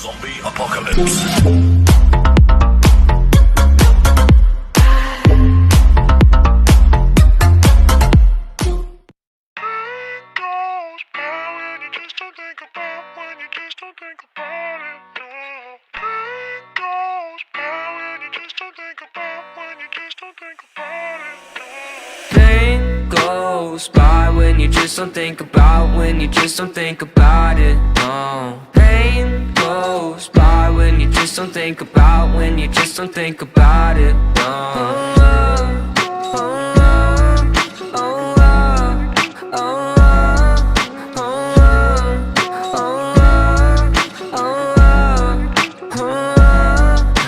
Zombie apocalypse. Pain goes by when you just don't think about, when you just don't think about it. No. Pain goes by when you just don't think about, when you just don't think about it. No.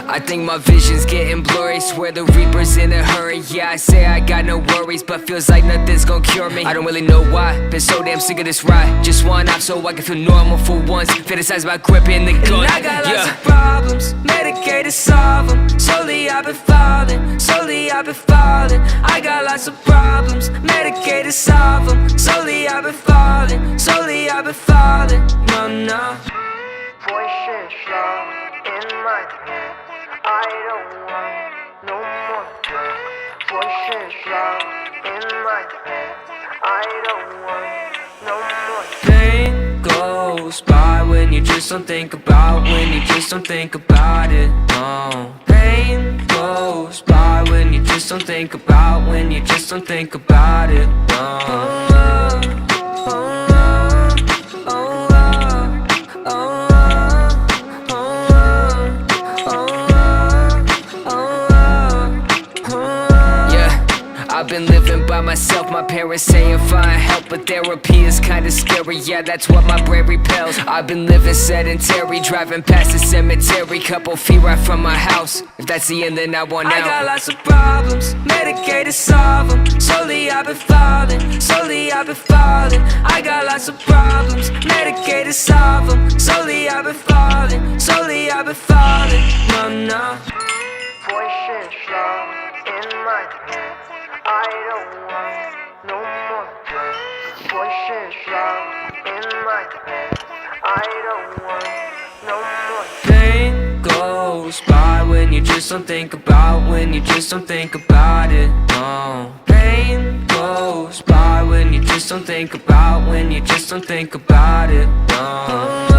I think my vision's getting blurry, swear the reaper's in a hurry. Yeah, I say I got no worries, but feels like nothing's gonna cure me. I don't really know why, been so damn sick of this ride. Just one off so I can feel normal for once. Fantasize about gripping the gun. And I got lots of problems, medicated to solve them. Slowly I've been falling, slowly I've been falling. I got lots of problems, medicated to solve them. Slowly I've been falling, slowly I've been falling. No, no. Voices loud in my head, I don't want no more drugs. Voices loud in my head, I don't want no more drugs. Pain goes by when you just don't think about, when you just don't think about it. No. Pain goes by when you just don't think about, when you just don't think about it. No. I've been living by myself, my parents saying find help, but therapy is kinda scary, yeah, that's what my brain repels. I've been living sedentary, driving past the cemetery, couple feet right from my house. If that's the end, then I want out. I got lots of problems, medicated to solve them. Slowly I've been falling, slowly I've been falling. I got lots of problems, medicated to solve them. Slowly I've been falling, slowly I've been falling. No, no. Voices loud in my head, I don't want no more drugs. Voices loud in my head, I don't want no more drugs. Pain goes by when you just don't think about, when you just don't think about it. No. Pain goes by when you just don't think about, when you just don't think about it. No.